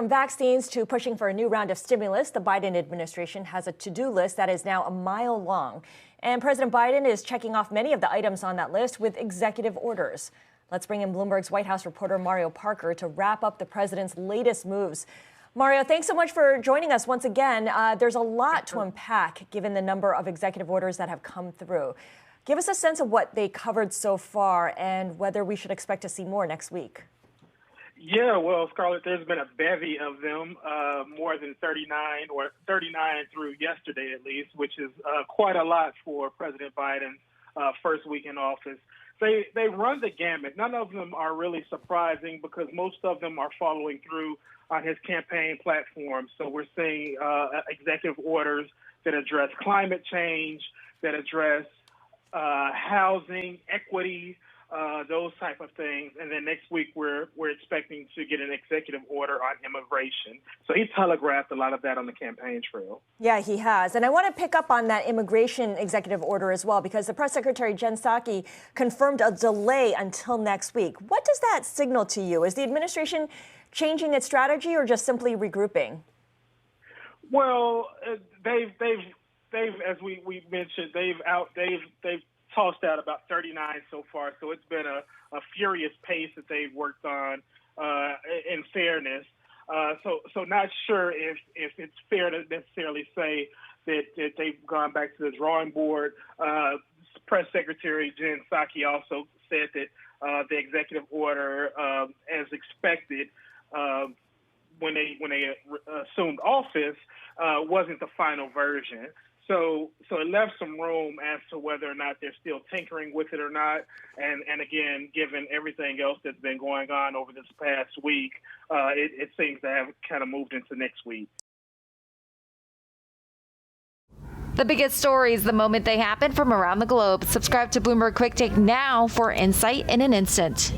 from vaccines to pushing for a new round of stimulus, the Biden administration has a to-do list that is now a mile long. And President Biden is checking off many of the items on that list with executive orders. Let's bring in Bloomberg's White House reporter Mario Parker to wrap up the president's latest moves. Mario, thanks so much for joining us once again. There's a lot to unpack given the number of executive orders that have come through. Give us a sense of what they covered so far and whether we should expect to see more next week. Yeah, well, Scarlett, there's been a bevy of them, more than 39 through yesterday at least, which is quite a lot for President Biden's first week in office. They run the gamut. None of them are really surprising because most of them are following through on his campaign platform. So we're seeing executive orders that address climate change, that address housing, equity, those type of things. And then next week, we're expecting to get an executive order on immigration. So he telegraphed a lot of that on the campaign trail. Yeah, he has. And I want to pick up on that immigration executive order as well, because the press secretary, Jen Psaki, confirmed a delay until next week. What does that signal to you? Is the administration changing its strategy or just simply regrouping? Well, they've as we mentioned, they've tossed out about 39 so far, so it's been a furious pace that they've worked on. In fairness, so not sure if it's fair to necessarily say that they've gone back to the drawing board. Press Secretary Jen Psaki also said that the executive order, as expected, when they assumed office, wasn't the final version. So it left some room as to whether or not they're still tinkering with it or not. And again, given everything else that's been going on over this past week, it seems to have kind of moved into next week. The biggest stories the moment they happen from around the globe. Subscribe to Bloomberg Quicktake now for insight in an instant.